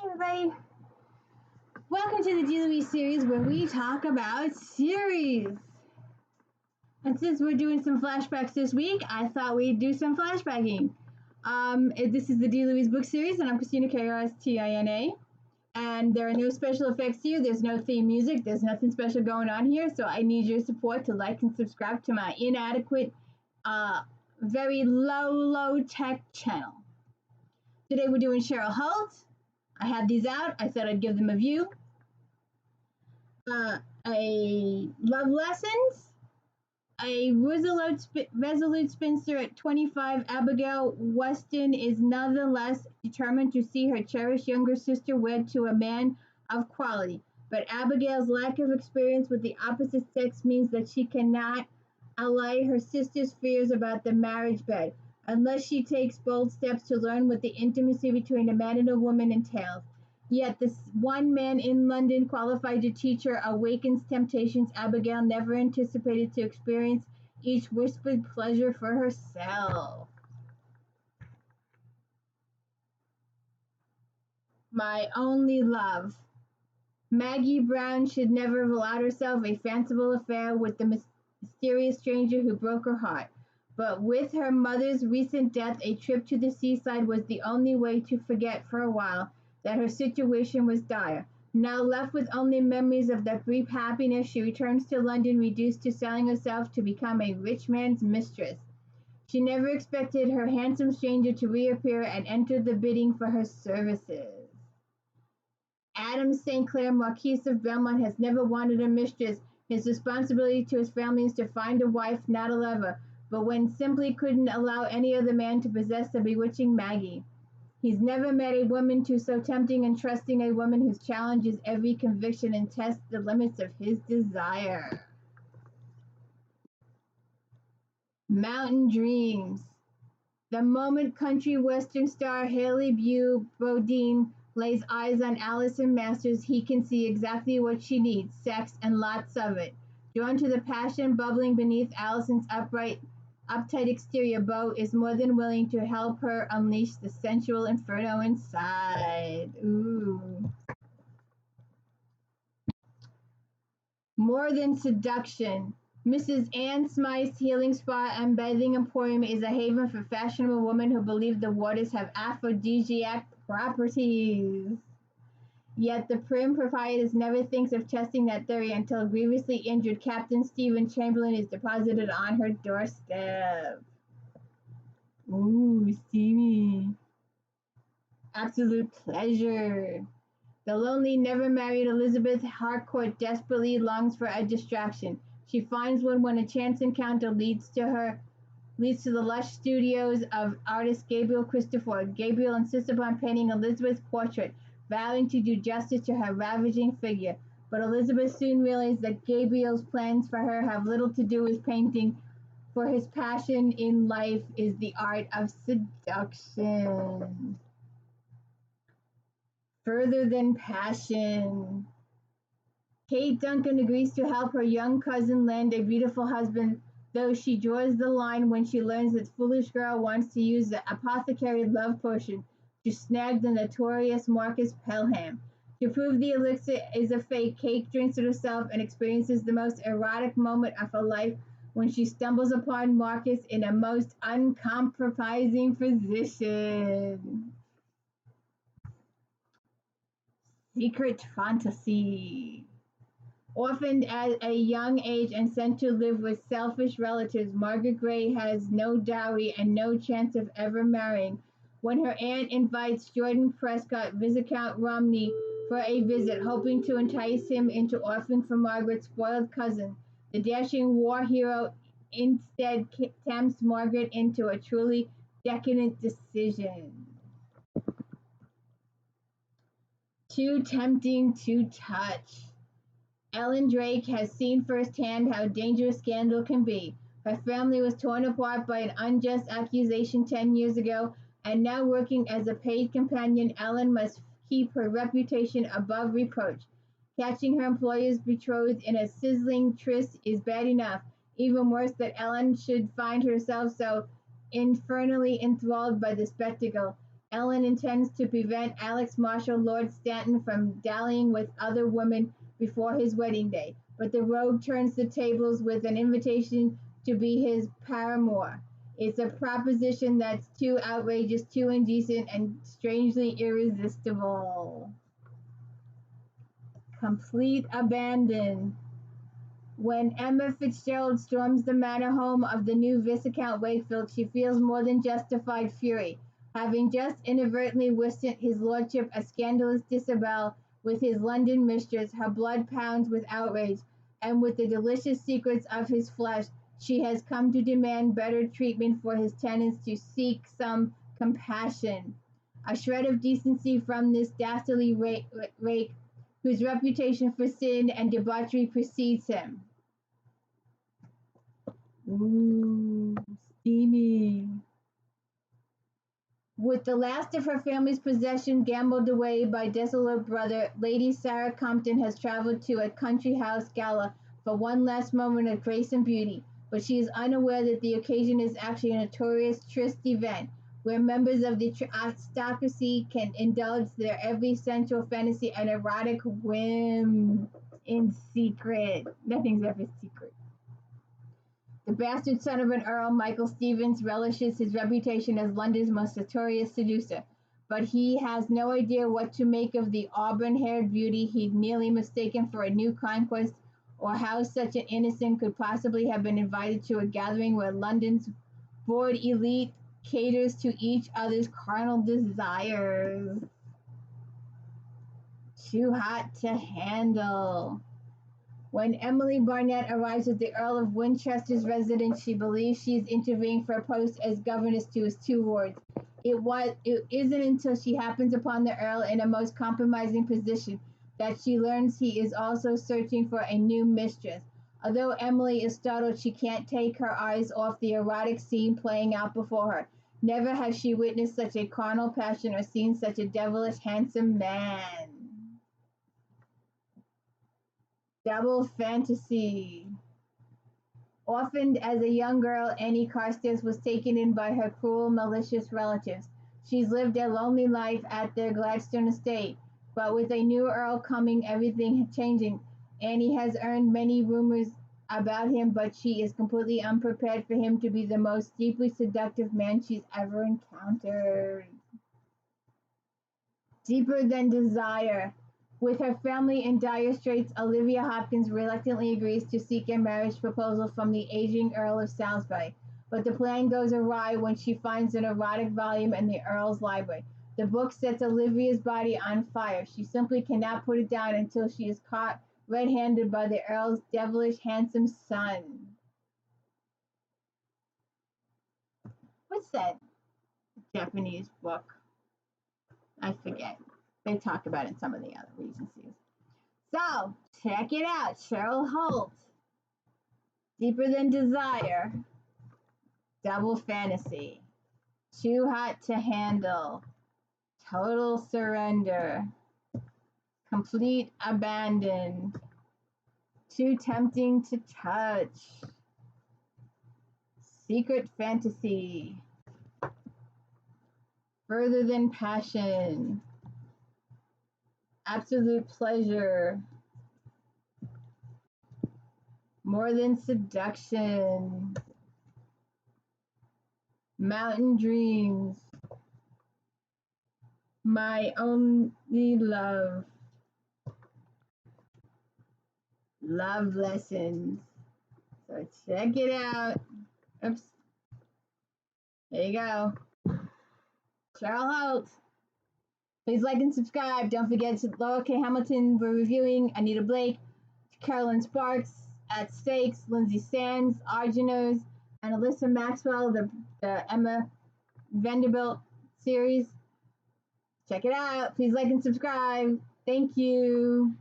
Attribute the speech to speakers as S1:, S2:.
S1: everybody. Welcome to the D. Louise series where we talk about series. And since we're doing some flashbacks this week, I thought we'd do some flashbacking. This is the D. Louise book series, and I'm Christina, K-R-S-T-I-N-A. And there are no special effects here. There's no theme music. There's nothing special going on here. So I need your support to like and subscribe to my inadequate, very low tech channel. Today we're doing Cheryl Holt. I had these out. I thought I'd give them a view. A Love Lessons. A resolute spinster at 25, Abigail Weston is nonetheless determined to see her cherished younger sister wed to a man of quality. But Abigail's lack of experience with the opposite sex means that she cannot allay her sister's fears about the marriage bed, unless she takes bold steps to learn what the intimacy between a man and a woman entails. Yet this one man in London qualified to teach her awakens temptations Abigail never anticipated to experience, each whispered pleasure for herself. My only love. Maggie Brown should never have allowed herself a fanciful affair with the mysterious stranger who broke her heart. But with her mother's recent death, a trip to the seaside was the only way to forget for a while that her situation was dire. Now left with only memories of that brief happiness, she returns to London, reduced to selling herself to become a rich man's mistress. She never expected her handsome stranger to reappear and enter the bidding for her services. Adam St. Clair, Marquis of Belmont, has never wanted a mistress. His responsibility to his family is to find a wife, not a lover, but when simply couldn't allow any other man to possess the bewitching Maggie. He's never met a woman too so tempting and trusting, a woman who challenges every conviction and tests the limits of his desire. Mountain Dreams. The moment country western star Haley Bodine lays eyes on Allison Masters, he can see exactly what she needs, sex and lots of it. Drawn to the passion bubbling beneath Allison's uptight exterior, Bo is more than willing to help her unleash the sensual inferno inside. Ooh. More Than Seduction. Mrs. Ann Smythe's healing spa and bathing emporium is a haven for fashionable women who believe the waters have aphrodisiac properties. Yet the prim proprietress never thinks of testing that theory until grievously injured Captain Stephen Chamberlain is deposited on her doorstep. Ooh, Steamy. Absolute Pleasure. The lonely, never-married Elizabeth Harcourt desperately longs for a distraction. She finds one when a chance encounter leads to the lush studios of artist Gabriel Christopher. Gabriel insists upon painting Elizabeth's portrait, vowing to do justice to her ravaging figure. But Elizabeth soon realizes that Gabriel's plans for her have little to do with painting, for his passion in life is the art of seduction. Further Than Passion. Kate Duncan agrees to help her young cousin land a beautiful husband, though she draws the line when she learns that foolish girl wants to use the apothecary love potion to snag the notorious Marcus Pelham. To prove the elixir is a fake, Kate drinks it herself and experiences the most erotic moment of her life when she stumbles upon Marcus in a most uncompromising position. Secret Fantasy. Orphaned at a young age and sent to live with selfish relatives, Margaret Gray has no dowry and no chance of ever marrying. When her aunt invites Jordan Prescott, Viscount Romney, for a visit, hoping to entice him into offering for Margaret's spoiled cousin, the dashing war hero instead tempts Margaret into a truly decadent decision. Too Tempting to Touch. Ellen Drake has seen firsthand how dangerous scandal can be. Her family was torn apart by an unjust accusation 10 years ago, and now working as a paid companion, Ellen must keep her reputation above reproach. Catching her employer's betrothed in a sizzling tryst is bad enough. Even worse that Ellen should find herself so infernally enthralled by the spectacle. Ellen intends to prevent Alex Marshall Lord Stanton from dallying with other women before his wedding day, but the rogue turns the tables with an invitation to be his paramour. It's a proposition that's too outrageous, too indecent, and strangely irresistible. Complete abandon. When Emma Fitzgerald storms the manor home of the new Viscount Wakefield, she feels more than justified fury. Having just inadvertently whispered his lordship a scandalous disavowal with his London mistress, her blood pounds with outrage, and with the delicious secrets of his flesh, she has come to demand better treatment for his tenants, to seek some compassion. A shred of decency from this dastardly rake whose reputation for sin and debauchery precedes him. Ooh, steamy. With the last of her family's possession gambled away by desolate brother, Lady Sarah Compton has traveled to a country house gala for one last moment of grace and beauty, but she is unaware that the occasion is actually a notorious tryst event, where members of the aristocracy can indulge their every sensual fantasy and erotic whim in secret. Nothing's ever secret. The bastard son of an earl, Michael Stevens, relishes his reputation as London's most notorious seducer, but he has no idea what to make of the auburn-haired beauty he'd nearly mistaken for a new conquest, or how such an innocent could possibly have been invited to a gathering where London's bored elite caters to each other's carnal desires. Too hot to handle. When Emily Barnett arrives at the Earl of Winchester's residence, she believes she is interviewing for a post as governess to his two wards. It isn't until she happens upon the Earl in a most compromising position that she learns he is also searching for a new mistress. Although Emily is startled, she can't take her eyes off the erotic scene playing out before her. Never has she witnessed such a carnal passion or seen such a devilish handsome man. Double fantasy. Orphaned as a young girl, Annie Carstairs was taken in by her cruel, malicious relatives. She's lived a lonely life at their Gladstone estate, but with a new earl coming, everything changing. Annie has earned many rumors about him, but she is completely unprepared for him to be the most deeply seductive man she's ever encountered. Deeper than desire. With her family in dire straits, Olivia Hopkins reluctantly agrees to seek a marriage proposal from the aging Earl of Salisbury, but the plan goes awry when she finds an erotic volume in the Earl's library. The book sets Olivia's body on fire. She simply cannot put it down until she is caught red-handed by the Earl's devilish handsome son. What's that Japanese book? I forget. They talk about it in some of the other Regencies. So, check it out. Cheryl Holt. Deeper Than Desire. Double Fantasy. Too Hot to Handle. Total Surrender. Complete Abandon. Too Tempting to Touch. Secret Fantasy. Further Than Passion. Absolute Pleasure. More Than Seduction. Mountain Dreams. My Only Love. Love Lessons. So check it out. Oops. There you go. Cheryl Holt. Please like and subscribe. Don't forget to Laura K. Hamilton. We're reviewing Anita Blake, Carolyn Sparks, At Stakes, Lindsay Sands, Arginos, and Alyssa Maxwell, the Emma Vanderbilt series. Check it out. Please like and subscribe. Thank you.